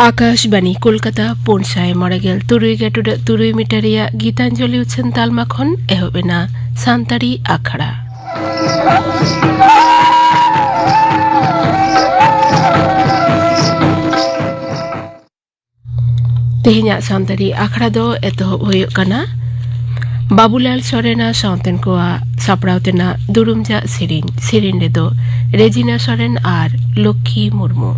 आकाशबाणी कोलकाता पुनसाय मरेगेल तुरुई गेटुड तुरुई मिटारिया गीतांजलि उच्छन तालमाखन एहोबेना सान्तारी आखड़ा तेहnya सान्तारी आखड़ा दो एतोहब हुयुग काना बाबूलाल सोरेना साउतेन कोआ सापड़ावतेना दुरुमजा सिरिन रेदो रेजिना सोरेन आर लक्ष्मी मुर्मू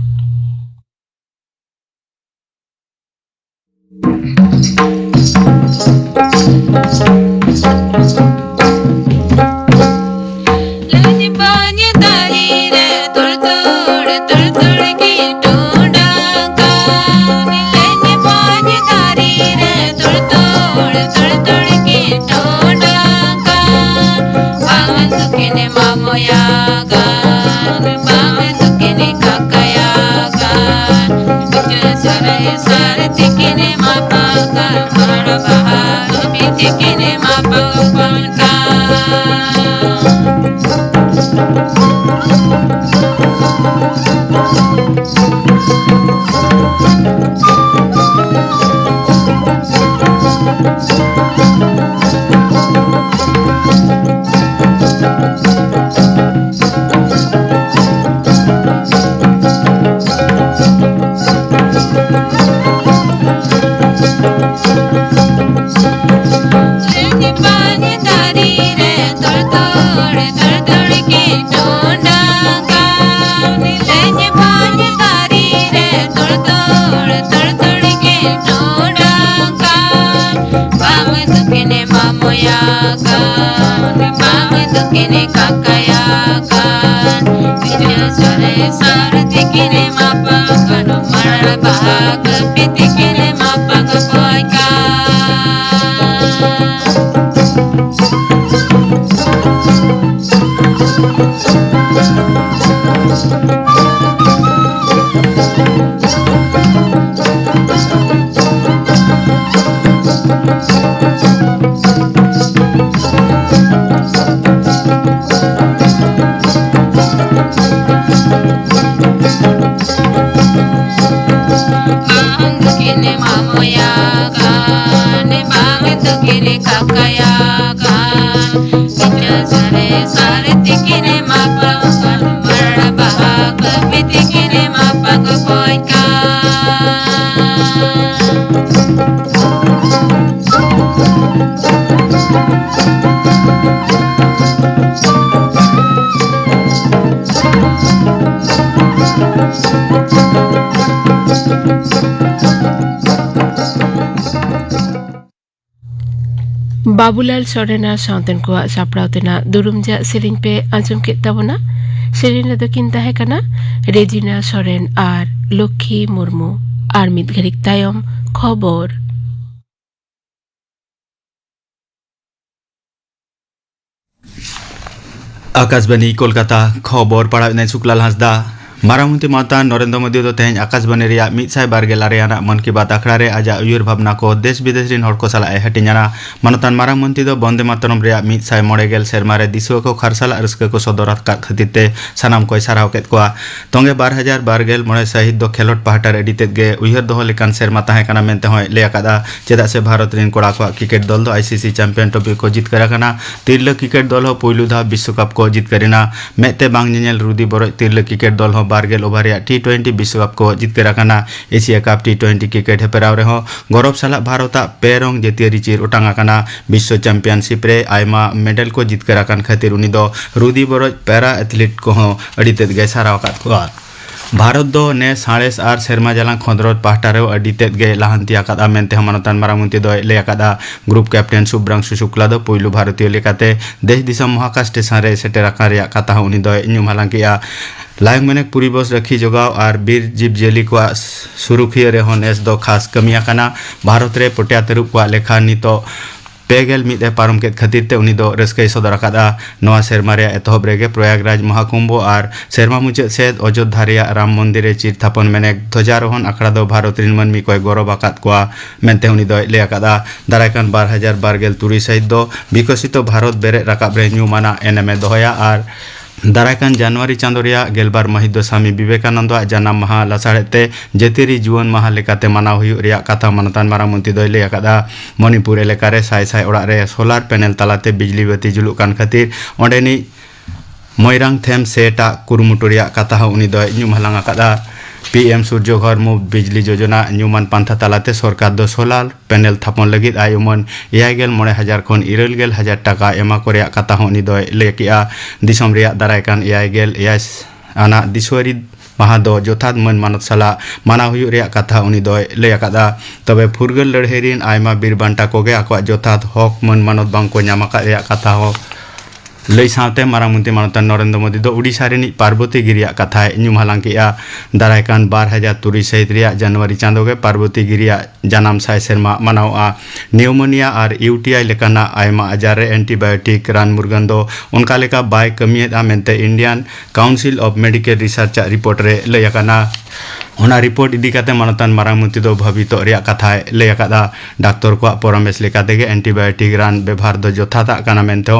बाबूलाल सोरेना साउतेन को सापड़ावतेना दुरुमजा सिरिन पे आंजम के तबना सिरिन रेदो किन ताहे काना रेजिना सोरेन आर लक्ष्मी मुर्मू आर मिद घड़िक तायम खबर आकाशबाणी कोलकाता खबर पढ़ा शुक्लाल हांसदा मारामुंती माता नरेंद्र मोदी दो तेहन आकाशबाणी रिया मिसाय बारगेल आरेयाना मन की बात आखड़ा रे आजा उयर भावना को देश विदेश रिन हर को सला हटियाना मानतान मारामुंती दो बंदे मातरम रिया मिसाय मोड़ेगेल सेरमा रे दिसुआ को खरसाला रस्क को सदर खातिर सानाम को साराव केत कोआ तोंगे 2000 बारगेल मोड़े शहीद दो खेलोट पहाटा रे डितेत गे उयर दोह लेकान सेरमा ताहे काना मेनते होय ले आकादा चेदा से भारत रिन कोड़ा को क्रिकेट दल दो आईसीसी चैंपियन ट्रॉफी को जीत करा काना तिरला क्रिकेट दल हो पहिलु धा विश्वकप को जीत करेना मेते बांग नेल रुदी बरो तिरला क्रिकेट दल हो बारगेल ओवर या T20 विश्वकप को जीत करा काना एशिया कप T20 क्रिकेट हेपराव रे हो गौरव साला भारत पेरंग जेतियारी चिर उटांगा काना विश्व चैंपियनशिप रे आयमा मेडल को जीत करा कान खातिर उनी दो रुदी बरो पैरा एथलीट को हो अडितेत गे साराव कात को भारत दो ने साड़ेस आर सेरमा जालां खंद्रोत पाहटारे अडितेत गे लाहांती आकादा मेनते मानतान मारामुंती दो ले आकादा ग्रुप कैप्टन शुभ्रांशु शुक्ला दो पुइलु भारतीय लेकाते देश दिसम महाकाश स्टेशन रे सेटेराका रिया कथा उनी दो इन्युम हालांकिया लायंग मेनेक पूरी बस रखी जोगाव और बीर जीव जेली को सुरुखिया रे होनेस दो खास कमिया काना भारत रे पटिया तरुप को लेखा नितो पेगेल मिदे पारम के खातिर ते उनी दो रस्कई सदर आकादा नवा सेरमा रे एतहब रेगे प्रयागराज महाकुंभ और सेरमा मुचाद सेद अयोध्या रे राम मंदिर चिर थापन मेने ध्वजारोहण आखड़ा दो भारत रिन मानमी को गौरव आकाद कोआ मेनते उनी दो ले आकादा दारायकान 2023 सहित दो विकसित भारत बेरे राकाब रे न्यूमाना एनएमए दोहया और दारायकान जनवरी चांदो रेया गेलबार महित दो स्वामी विवेकानंद जन्म माहा लासाड़ते जेतेरी जुवन माहा लेकाते मनाव हुयुग रेया कथा मानतान मारांग मंत्री दोय लay akada मणिपुर एलेकारे साय साय ओड़ा रे सोलार पैनल तालाते बिजली बत्ती जुलुग कान खातिर ओंडेनी मोइरांग थेम सेटा कुरुमुटु रेया कथा उनी दोय ᱧᱩᱢ हालांग akada PM Surjo Ghar Muft Bijli Jojona ᱧᱩᱢᱟᱱ ᱯᱟᱱᱛᱷᱟ ᱛᱟᱞᱟᱛᱮ ᱥᱚᱨᱠᱟᱨ ᱫᱚ ᱥᱳᱞᱟᱨ ᱯᱮᱱᱮᱞ ᱛᱷᱟᱯᱚᱱ ᱞᱟᱹᱜᱤᱫ ᱟᱭᱩᱢᱟᱹᱱ eyagel ᱠᱷᱚᱱ iralgel ᱴᱟᱠᱟ ᱮᱢᱟ ᱠᱚ ᱨᱮᱭᱟᱜ ᱠᱟᱛᱷᱟ ᱦᱚᱸ ᱩᱱᱤ ᱫᱚᱭ ᱞᱟᱹᱭ ᱠᱮᱜᱼᱟ ᱫᱤᱥᱚᱢ ᱨᱮᱭᱟᱜ ᱫᱟᱨᱟᱭᱠᱟᱱ eyagel ᱟᱱᱟᱜ ᱫᱤᱥᱣᱟᱹᱨᱤ ᱢᱟᱦᱟ ᱫᱚ ᱡᱚᱛᱷᱟᱛ ᱢᱟᱹᱱ ᱢᱟᱱᱚᱛ ᱥᱟᱞᱟᱜ ᱢᱟᱱᱟᱣ ᱦᱩᱭᱩᱜ ᱨᱮᱭᱟᱜ ᱠᱟᱛᱷᱟ ᱩᱱᱤ ᱫᱚᱭ ᱞᱟᱹᱭ ᱟᱠᱟᱫᱟ ᱛᱚᱵᱮ ᱯᱷᱩᱨᱜᱟᱹᱞ ᱞᱟᱹᱲᱦᱟᱹᱭ ᱨᱤᱱ ᱟᱭᱢᱟ ᱵᱤᱨ ᱵᱟᱱᱴᱟ ᱠᱚᱜᱮ ᱟᱠᱚᱣᱟᱜ ᱡᱚᱛᱷᱟᱛ ᱦᱚᱠ ᱢᱟᱹᱱ ᱢᱟᱱᱚᱛ ᱵᱟᱝᱠᱚ ᱧᱟᱢ ᱟᱠᱟᱫ ᱨᱮᱭᱟᱜ ᱠᱟᱛᱷᱟ ᱦᱚᱸ लई सावते मारांग मंत्री मानतान नरेंद्र मोदी दो उड़ीसा रिनी पार्वती गिरिया कथाय ᱧᱩᱢ हालांग केया दारायकान 2003 सहित रिया जनवरी चांदो गे पार्वती गिरिया जनाम साय सेरमा मनावा निउमोनिया और UTI लेकाना आयमा आजार रे एंटीबायोटिक रान मुरगन दो उनका लेका बाय कमियेदा मेंते Indian council of medical research report रे लय आकाना ओना रिपोर्ट इदी काते मानतान मारांग मंत्री दो भवितो रिया कथाय लय आकादा डाक्टर को परामर्श लेकाते गे एंटीबायोटिक रान व्यवहार दो जोथाता काना मेंते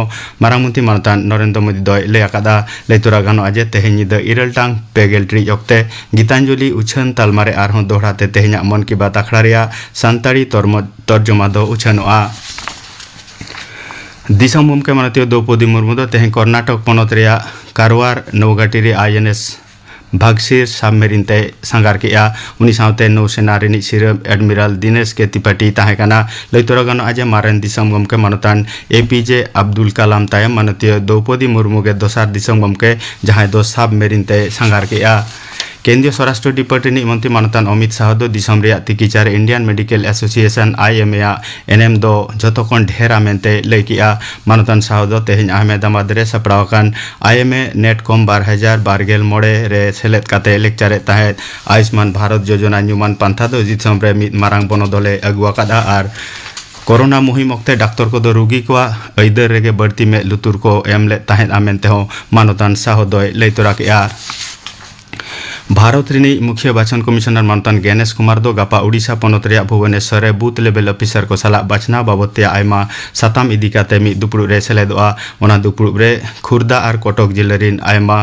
मारांग मंत्री मानतान नरेंद्र मोदी दोय लय आकादा लैतुरा गानो आजे तेहेनी द इरलटांग पेगेल ट्री ओक्ते गीतांजलि उछन तालमारे आरहों दोहराते तेहेना मन की बात आखड़ा रिया सान्ताड़ी तर्जुमा दो उछनोआ दिसम मुमके मानतीय द्रौपदी मुर्मू दो तेहें कर्नाटक पोनोत रिया कारवार नौगाटी रे INS भागसीर सबमेरिन ते सांगार केया उनी सावते नौसेना रिनी सिरम एडमिरल दिनेश के त्रिपाठी ताहेकाना लैतुरा गानो आजे मारेन दिसम गमके मानतान APJ अब्दुल कलाम तायम मानतीय द्रौपदी मुर्मू के दोसार दिसम गमके जहां दो सबमेरिन ते सांगार केया केंद्रीय स्वराष्ट्र डिपार्टमेंट मंत्री मानतान अमित शाह दो दिसम रिया तिकिचार Indian medical association IMA NM दो जतोखन ढेरा मेंते लय केया मानतान शाह दो तेहेन अहमदाबाद रे सपड़ावकान IMA नेटकॉम 2012 रे सेलेद काते लेक्चरे ताहेत आयुष्मान भारत योजना ᱧᱩᱢᱟᱱ पांथा दो दिसम रे मिद मारांग बनोदले अगुआकादा आर कोरोना मुहिम वक्ते डाक्टर को दो रोगी को ऐदर रेगे बढ़ती में लुतुर को एमले ताहेत आमेनते हो मानतान शाह दोय लैतुरा केया भारत रिनी मुख्य बाचन कमिश्नर मानतान गणेश कुमार दो गापा उड़ीसा पोनोत रिया भुवनेश्वर रे बूथ लेवल ऑफिसर को सला बाचना बाबते आयमा साताम इदिकाते मि दुपुरुब रे सेलेदोआ ओना दुपुरुब रे खुर्दा और कटक जिल्ला रिन आयमा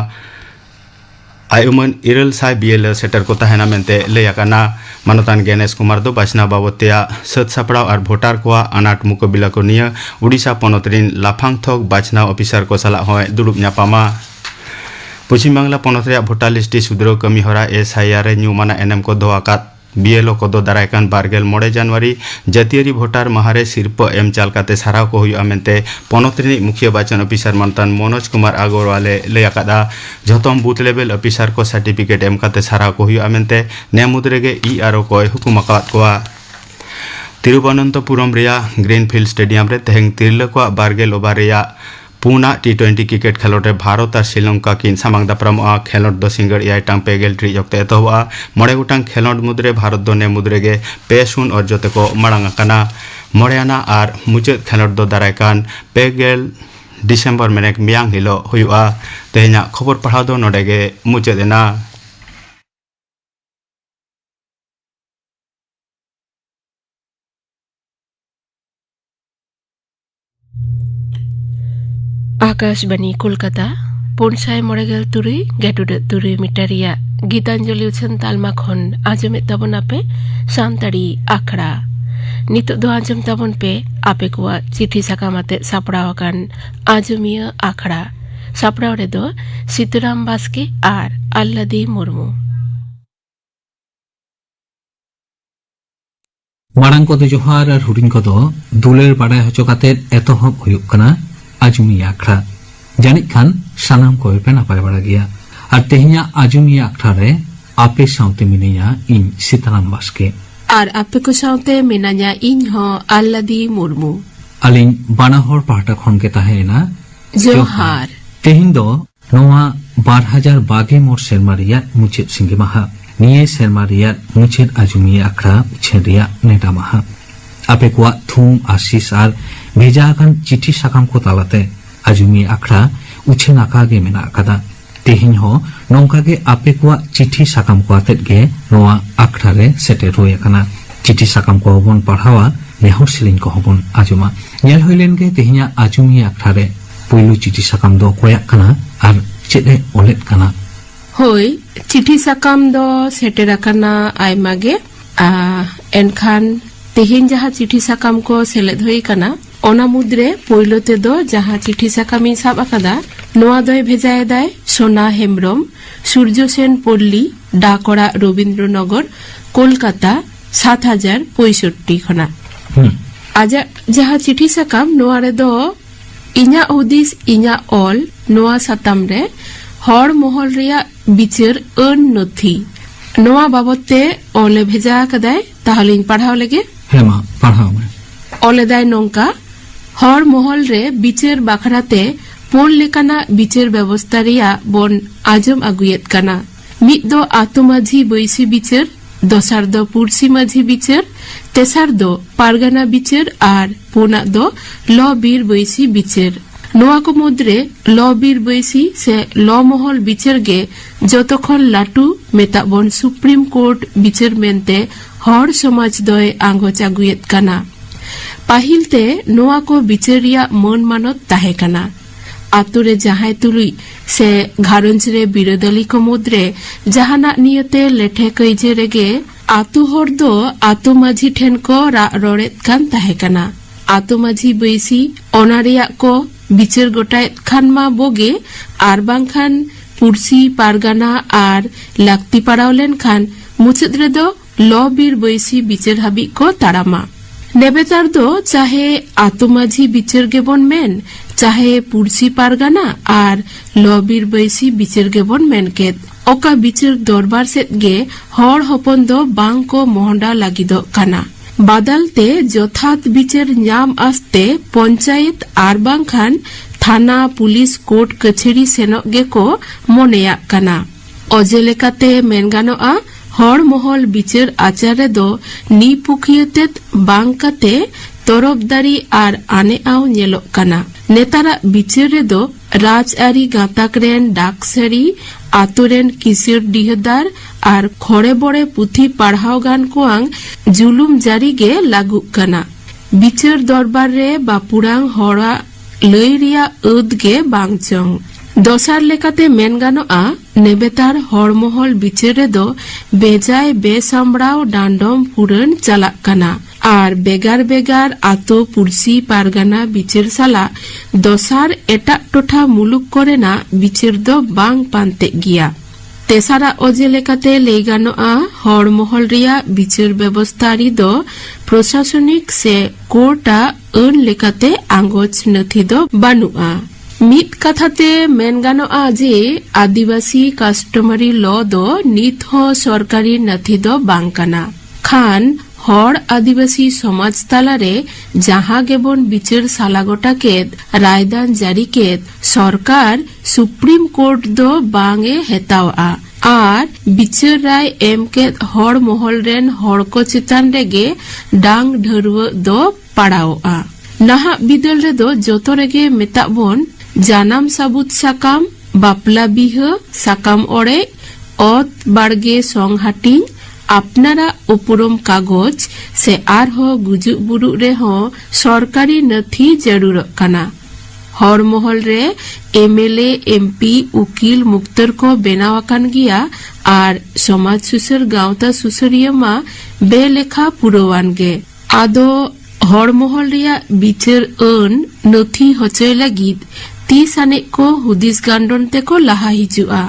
आयुमन 900 BL सेटर को ताहेना मेंते लय आकाना मानतान गणेश कुमार दो बाचना बाबते सत सापड़ाव और भोटार को अनाट मुकाबिला को निया उड़ीसा पोनोत रिन लाफांग थक बाचना ऑफिसर को सला होय दुरुब न्यापामा पश्चिम बांग्ला पोनोत रे भोटार लिस्ट सुधरो कमी हरा SIR ᱧᱩᱢᱟᱱᱟ NM को दोआकात BLO को दो दारायकान 25 जनवरी जातीय भोटार महारे सिरप एम चालकाते साराव को हुई मेंते पोनोत रिनी मुख्य बाचन ऑफिसर मानतान मनोज कुमार अग्रवाले लय आकादा जतम बूथ लेवल ऑफिसर को सर्टिफिकेट एम काते साराव को हुई मेंते नेमुद्रेगे ERO को हुकुम आकाद कोआ तिरुवनंतपुरम रिया ग्रीनफील्ड स्टेडियम रे तेहें तिरला को 12 ओवर रिया पूना T20 क्रिकेट खेलोटे भारत और श्रीलंका किन सामांग दाप्रामोआ खेलोट दो सिंगल 8 पेगेल ट्री योक्ते एतोबा मोड़े गुटांग खेलोट मुद्रे भारत दो ने मुद्रेगे 5-0 और जोते को मांग आकाना मोड़ेना और मुचाद खेलोट दो दारायकान पेगेल डिसेम्बर मेनेक मियांग हिलो हुयुआ तेहेना खबर पढ़ाव दो नोडेगे मुचादेना आकाशवाणी कोलकाता पुनसाय मोड़ेगल तुरी गेटुड तुरी मिटारिया गीतांजलि उछन तालमा खन आजमे तबन आपे सान्ताड़ी आखड़ा नितो दो आजम तबन पे आपे कुआ चिठी साकामाते सापड़ावकान आजमिया आखड़ा सापड़ाव रे दो सीताराम बास्के आर आल्लादी मुर्मू मारांग को दो जोहार और हुडिंग को दो दुलेर बाड़ाय हचो काते एतोहब हुयुग कना आजुमिया आखड़ा जानिक खान सानाम को पे नापाय बड़ा गया और तेहिया आजुमिया आखड़ा रे आपे साउते मिनिया इन सीताराम बास्के और आपे को साउते मिनाया इन हो आल्लादी मुर्मू अलिन बानाहोर पाहटा खन के ताहेना जोहार तेहिन दो नोआ 2022 सेरमारिया मुचेद सिंगे माहा निये सेरमारिया मुचेद आजुमिया आखड़ा उछेरिया नेटा माहा आपे को थूम आशीष और भेजागन चिठी साकाम को तालाते आजुमी आखड़ा उछेन आकागे मेना आकादा तेहिन हो नोंकागे आपे को चिठी साकाम को आतेत गे नोआ आखड़ा रे सेटे रोय काना चिठी साकाम को हबन पढ़ावा नेहो सिलिन को हबन आजुमा नेल होइलेन गे तेहिया आजुमी आखड़ा रे पुइलु चिठी साकाम दो कोया काना और चेद ए ओलेट कना hoi चिठी साकाम दो सेटेराकाना आयमागे एनखान तेहेन जहाँ चिठी साकाम को सेलेद हुई कना ओना मुद्रे पोइलो ते दो जहाँ चिठी साकामी साब आकादा नोआ दोय भेजाए दाय सोना हेमब्रम सूर्य सेन पल्ली डाकड़ा रवीन्द्रनगर कोलकाता 7065 खना आज जहाँ चिठी साकाम नोआ रे दो इन्या हुदिस इन्या ऑल नोआ साताम रे हर महल रिया बिचार अन नथी नोआ बाबते ओले भेजा कदाय ताहलिन पढ़ाव लगे हेमा पढ़ाव में ओले दाय नोंका हर महल रे बिचार बाखराते पोल लेकाना बिचार व्यवस्था रिया बोन आजम अगुयत कना मिद दो आतो माझी बैसी बिचार दोसार दो पुरसी माझी बिचार तेसार दो पारगाना बिचार आर पोना दो लो बीर बैसी बिचार नोआ को मुद्रे लो बीर बैसी से लो महल बिचार गे जतखन लाटू मेता बोन सुप्रीम कोर्ट बिचार मेनते हर समाज दोय आंगोच अगुयत कना पाहिलते नोआ को बिचारिया मन मानत ताहे कना आतुरे जहाय तुलुई से घारंज रे बिरोदली को मुद्रे जहाना नियते लेठे कइजे रेगे आतु हर दो आतु माझी ठेन को रोड़ेत कान ताहे कना आतु माझी बैसी ओनारिया को बिचार गोटायत खान मा बोगे आर बांखान पुरसी पारगाना आर लाक्ति पड़ाव लेन खान मुचद रे दो लो बीर बैसी बिचार हाबी को ताड़ामा नेबेतार दो चाहे आतो माझी बिचार गेबन मेन चाहे पुरसी पारगाना आर लबीर बैसी बिचार गेबन मेन केत ओका बिचार दरबार सेत गे हर हपन दो बांग को मोहंडा लागिदो काना बादलते जथात बिचार न्याम आस्ते पंचायत आर बांखान थाना पुलिस कोर्ट कचेरी सेनोग गे को मोनेया काना अजे लेकाते मेन गानोआ हर महल बिचार आचार दो नी पुखियतेत बांग काते तरफदारी आर आने आव नेलोग काना नेतारा बिचार रे दो राजआरी गाताक रेन डाकसारी आतोरेन किसिर डिहदार आर खड़े बड़े पुथी पढ़ाव गान कोआंग जुलुम जारी गे लागू काना बिचार दरबार रे बापुरांग हरा लई रिया उद गे बांगचंग दोसार लेकाते मेन गानोआ नेबेतार हरमहल बिचार रे दो बेजाय बेसामड़ाव डांडम पुरन चालाक काना आर बेगार बेगार आतो पुरसी पारगाना बिचार साला दोसार एटा टोठा मुलुक करेना बिचार दो बांग पानते गिया तेसारा अजे लेकाते लई गानोआ हरमहल रिया बिचार व्यवस्थारी दो प्रशासनिक से कोर्टा अन लेकाते आंगोच नथी दो बानुआ मित कथाते मेन गानोआ जे आदिवासी कास्टमारी लॉ दो नित हो सरकारी नथी दो बांग काना खान हर आदिवासी समाज तालारे जहाँ गेबन बिचार सालागोटा केद रायदान जारी केद सरकार सुप्रीम कोर्ट दो बांगे हेतावा आर बिचार राय एम केद हर महल रेन हर को चितान रेगे डांग ढरुव दो पड़ावा नाहा बिदल रे दो जोतो रेगे मेताबन जानाम साबुत साकाम बापला बिह साकाम ओड़े ओत बाड़गे संघाटिंग आपनारा उपरम कागज से आरहो गुजुक बुरुक रे हो सरकारी नथी जरूर काना हर महल रे एमएलए एमपी उकिल मुक्तर को बेनावाकान गिया आर समाज सुसर गावता सुसरिया मा बेलेखा पुरवान गे आदो हर महल रिया बिचार अन नथी होचय लागिद तीस आने को हुदिस गांडन ते को लहा हिजुआ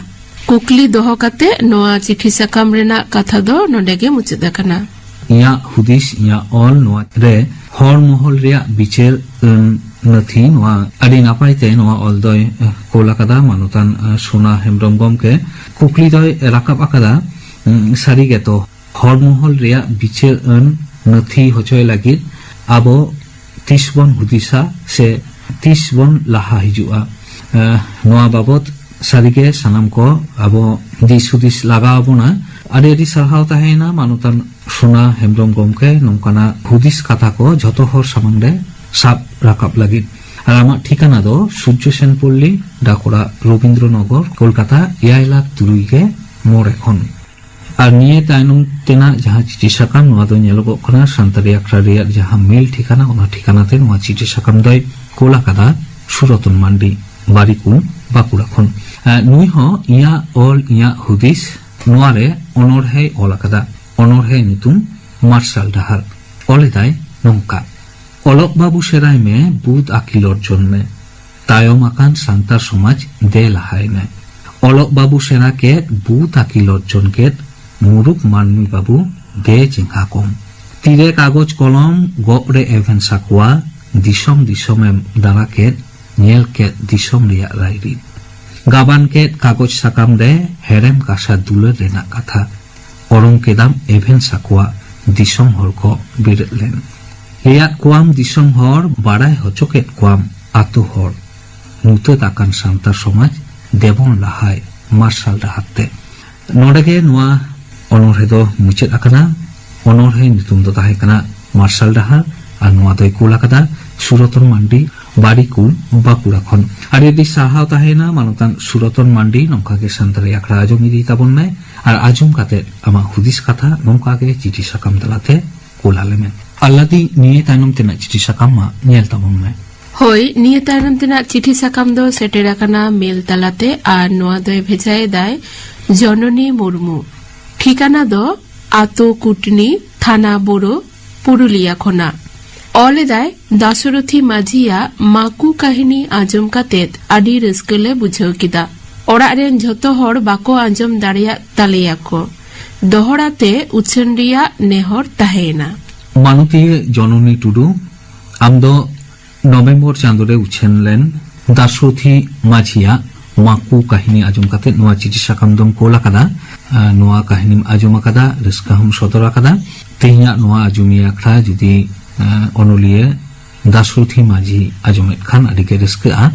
कुकली दोहो काते नोआ चिठी साकाम रेना कथा दो नोडेगे मुचद काना या हुदिस या ऑल नोआ रे हर महल रिया बिचार नथी नोआ अडी नापाइते नोआ ऑल दोय कोलाकादा मानुतान सोना हेमब्रम गमके कुकली दोय राकाब आकादा सारी गे तो हर महल रिया बिचार नथी होचय लागिद आबो 30 बन हुदिसा से 30 बन लाहा हिजुआ नोआ बाबत सारिगे सानाम को अब दिस हुदिस लागाबोना आदि आदि सरहाव ताहेना मानुतान सोना हेमब्रम गमके नंकाना हुदिस कथा को जतो हर सामंगरे साब राकाब लागिद आर आमा ठिकाना दो सूर्य सेन पल्ली डाकड़ा रवीन्द्रनगर कोलकाता 1,03,000 के मोड़ एखन आर निये तायनम तेना जहां चिठी साकाम नोआ दो नेलोगो कना सान्तारी आखड़ा रिया जहां मेल ठिकाना ओना ठिकानाते नोआ चिठी साकाम दय कोलकाता सुरतन मांडी बारिकुन बाकुड़ा खन नुई हो इया ऑल इया हुदिस नुआरे अनरहे ओलाकदा अनरहे नितुम मार्शल डाहार ओलेदाय नंका अलक बाबू सेराय में बुध आकिलर जन्मे तायम आकान सांतार समाज दे लाहाय में अलक बाबू सेरा के बुध आकिलर जन के मुरुक मानमी बाबू दे जिंगा कम तीरे कागज कलम गोरे एवेन साकुआ दिसम दिसम दारा के नेल के दिसम रिया रायरी गाबान के कागज साकाम रे हेरेम कासा दुलर रेना कथा अरंग केदाम एवेन साकुआ दिसम हर को बिरलेन लिया कुआम दिसम हर बाराय हचकेत कुआम आतु हर नुते ताकान सांतार समाज देबन लाहाय मार्शल डाहाते नोडेगे नुआ अनरहे दो मुचेद आकना अनरहे नितुम दो ताहे कना मार्शल डाहार और नुआ दोय कुलाकादा सुरतन मांडी बाड़ीकुल बाकुड़ा खन और यदि साहाव ताहेना मानतान सुरतन मांडी नंका के सांतारी आखड़ा आजम इदी ताबन में और आजम काते आमा हुदिस कथा नंका के चिठी साकाम दलाते कुलाले में अल्लादी निये तायनम तेना चिठी साकाम मा नेल ताबन में होय निये तायनम तेना चिठी साकाम दो सेटेर आकाना मेल तालाते और नुआ दोय भेजाय दाय जननी मुर्मू ठिकाना दो आतो कुटनी थाना बोरो पुरुलिया खोना ओलेदाय दासरथी माझिया माकू काहिनी आजम कातेत आडी रस्कले बुझाव किदा ओड़ा रेन झोतो हर बाको आजम दाड़िया तालेयाको दोहराते उछन रिया नेहर ताहेना मानुती जननी टुडू आमदो नवेम्बर चांदोरे उछन लेन दासरथी माझिया माकू काहिनी आजम कातेत नुआ चिठी साकाम दम कोलाकादा नुआ काहिनी आजम आकादा रस्का हम सदर आकादा तेहिया नुआ आजुमी आखड़ा जुदी अनलिए दासरथी माझी आजमेद खान आदिके रस्का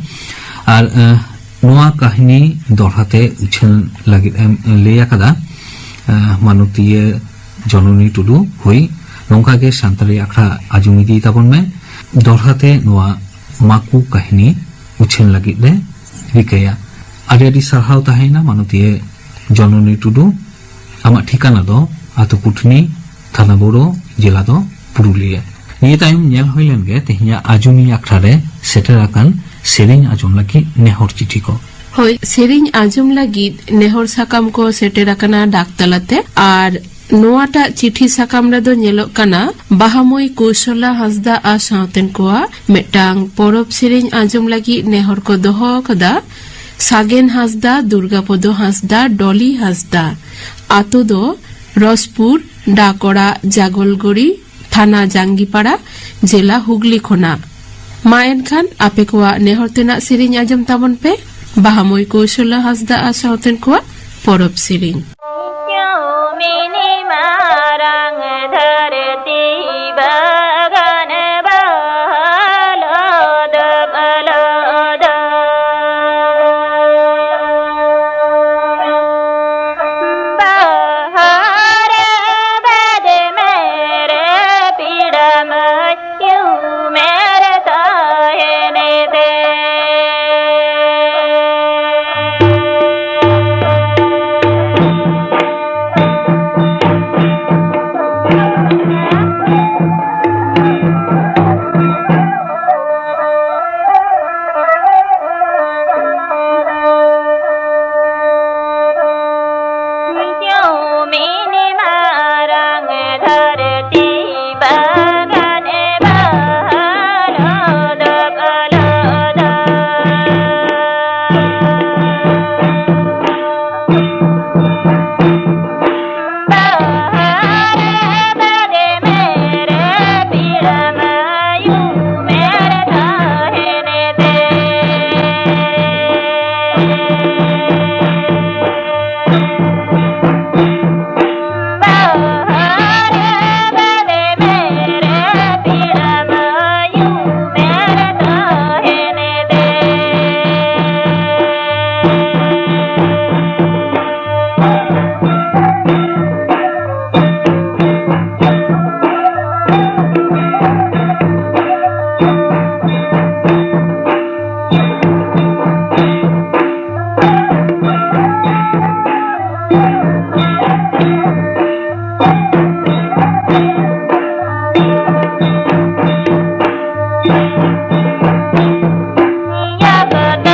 और नुआ काहिनी दोहराते उछन लगित लेया कदा मानुतीय जननी टुडू हुई नंका के सांतारी आखड़ा आजुमी दी ताबन में दोहराते नुआ माकू काहिनी उछन लगित ले रिकया आदि सरहाव ताहेना मानुतीय जननी टुडू आमा ठिकाना दो आतो कुटनी थाना बोरो जिला दो पुरुलिया निये तायम नेल होइलेन गे तेहिया आजुमी आखड़ा रे सेटेर आकान सेरिंग आजम लगी नेहर चिठी को होय सेरिंग आजम लगी नेहर साकाम को सेटेर आकाना डाकतालाते और नोआटा चिठी साकाम रे दो नेलोग काना बाहामोई कौशला हासदा आ सावतेन कोआ मेटांग परब सेरिंग आजम लगी नेहर को दोहो कदा सागेन हासदा दुर्गापदो हासदा डली हासदा आतो दो रसपुर डाकोड़ा जागलगड़ी थाना जांगीपाड़ा जिला हुगली खोना मायन खान आपे कोआ नेहरतेना सेरिंग आजम ताबन पे बाहामोई कौशला हासदा आ सावतेन कोआ परब सेरिंग Yeah, but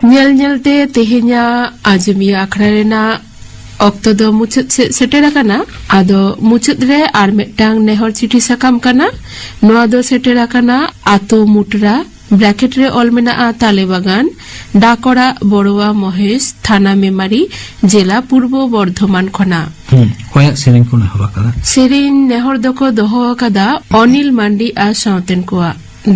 ᱧᱮᱞ ᱧᱮᱞᱛᱮ ᱛᱮᱦᱮᱧᱟᱜ ᱟᱸᱡᱚᱢᱤᱭᱟᱹ ᱟᱠᱷᱲᱟ ᱨᱮᱱᱟᱜ ᱚᱠᱛᱚ ᱫᱚ ᱢᱩᱪᱟᱹᱫ ᱥᱮᱫ ᱥᱮᱴᱮᱨ ᱟᱠᱟᱱᱟ। ᱟᱫᱚ ᱢᱩᱪᱟᱹᱫ ᱨᱮ ᱟᱨ ᱢᱤᱫᱴᱟᱝ ᱱᱮᱦᱚᱨ ᱪᱤᱴᱷᱤ ᱥᱟᱠᱟᱢ ᱠᱟᱱᱟ। ᱱᱚᱣᱟ ᱫᱚ ᱥᱮᱴᱮᱨ ᱟᱠᱟᱱᱟ ᱟᱛᱳ ᱢᱩᱴᱨᱟ ব্র্যাকেট রে অল মেনাআ তালেবাগান ডাকড়া বড়ুয়া মহেশ থানা মেমারি জেলা পূর্ব বর্ধমান খনা। কয়া সেরিং কোন হবা কাদা সেরিং নেহর দকো দোহ কাদা অনিল মান্ডি আর সাউতেন কোয়া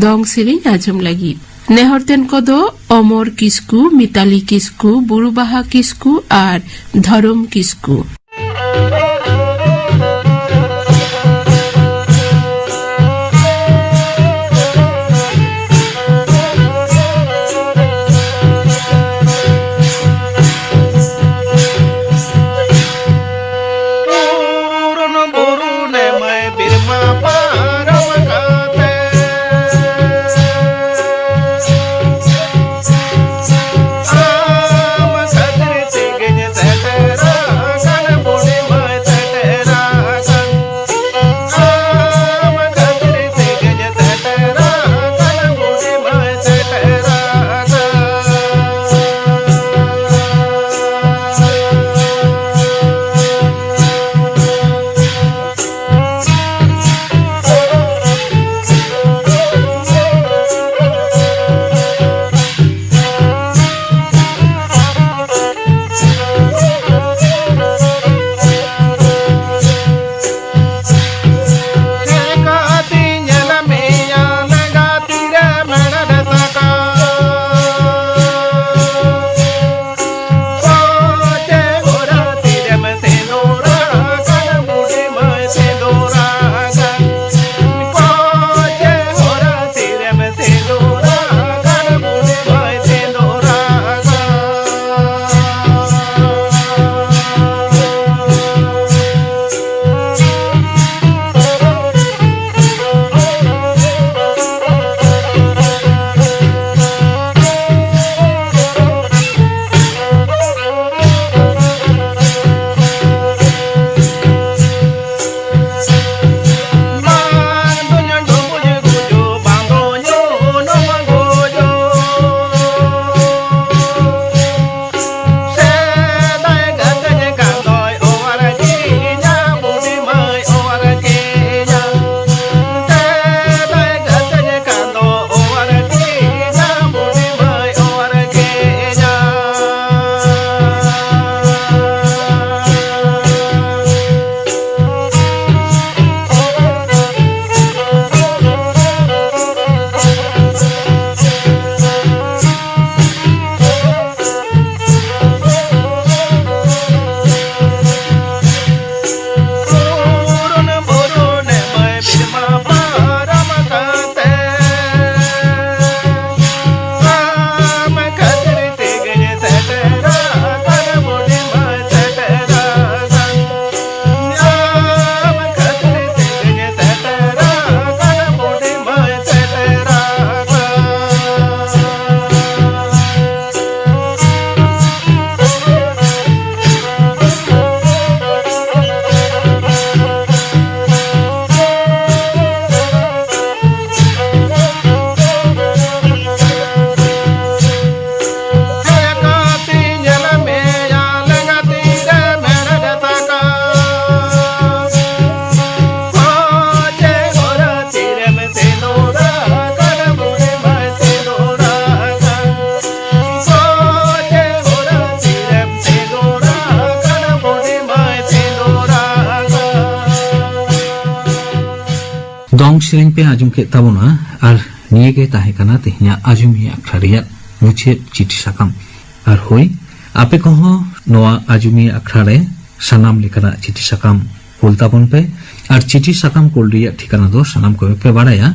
দং সেরিং আজম লাগি। নেহরতেন কদো অমর কিসকু, মিতালি কিসকু, বুরুবাহা কিসকু আর ধরম কিসকু। दौंग सेरें पे आजम के तबना और निये के ताहे कना तेहना आजम ही अखरारिया मुझे चिठी साकाम और होई आपे कहो नोआ आजुमी अखरारे सनाम लेकरा चिठी साकाम कोलतापन पे और चिठी साकाम कोलरिया ठिकाना दो सनाम को पे बाड़ाया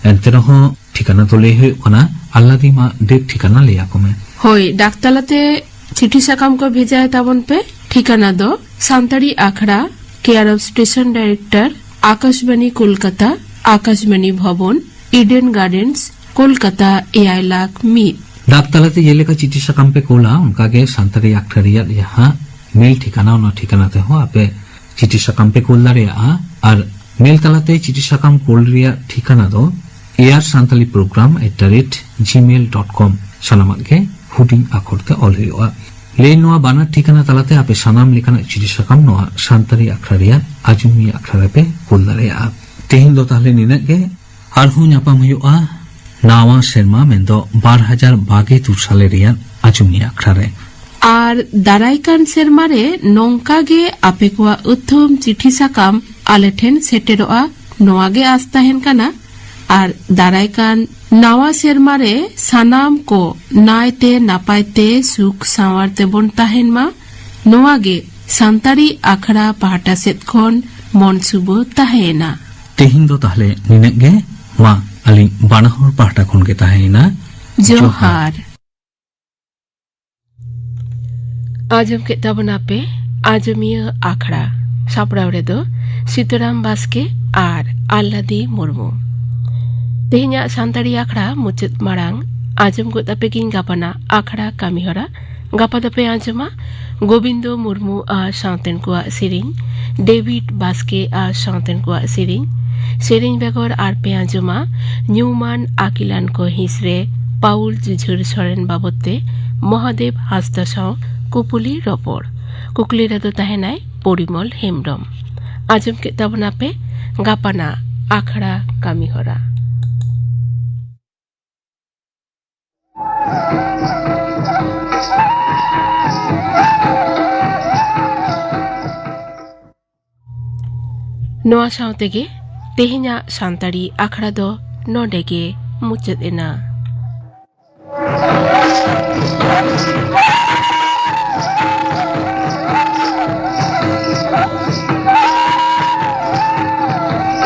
एंते रहो ठिकाना तो ले हुई कना अल्लाह दी माँ देख ठिकाना ले आको में होई डाक्तालाते चिठी साकाम को भेजा है ताबन पे ठिकाना दो Santali Akhra care of station director Akashvani Kolkata Akashvani Bhavan Eden gardens Kolkata 1,00,000 डाकतालाते ये लेकर चिठी साकाम पे कोला उनका के सांताड़ी अखरारिया यहाँ मेल ठिकाना उन ठिकानाते हो आपे चिठी साकाम पे कोल दारे और मेल तालाते चिठी साकाम कोल रिया ठिकाना दो air santali program @gmail.com सनामत के हुडिंग आखर ते ऑल हुआ ले नोआ बानार ठिकाना तलाते आपे सानाम लेखाना चिठी साकाम नोआ सान्तारी आखड़ा रिया आजुमी आखड़ा रे पे कुल दाड़ेया तेहिन दो ताहले निना गे आरहु ᱧᱟᱯᱟᱢ हुआ नावा सेरमा मेंदो 2022 साले रिया आजुमी आखड़ा रे আর দারাইকান সেরমারে নংকাগে আপে কোয়া উত্তম চিঠি সাকাম আলে ঠেন সেটেরোয়া নোয়াগে আস্তাহেন কানা আর দারাইকান নাওয়া সেরমারে সানাম কো নাইতে নাপাইতে সুখ সাওয়ারতে বন তাহেন মা নোয়াগে সান্তারি আখড়া পাহাটা সেতখন মনসুবো তাহেনা तेहिन दो ताहले निना गे मा अली बानाहर पाहटा खन गे ताहेना जोहार आजम के तबना पे आजमीय आखड़ा सापड़ाव रे दो सीताराम बास्के आर आल्लादी मुर्मू तेहना सान्ताड़ी आखड़ा मुचद मारांग आजम को तपे किन गापाना आखड़ा कामिहरा गापा तपे आजमा गोविंदो मुर्मू आ साउतेन कुआ सिरिंग डेविड बास्के आ साउतेन कुआ सिरिंग बेगर आर पे आजमा न्यूमान आकिलान को हिसरे पाउल जुझुर सरेन बाबते महादेव हासदा साव कुपुली रपड़ कुकली रेदो ताहेनाय परिमल हेमब्रम आजम के तबना पे गापाना आखड़ा कामिहरा नोआ सावतेगे तेहिना सान्ताड़ी आखड़ा दो नोडेगे मुचद एना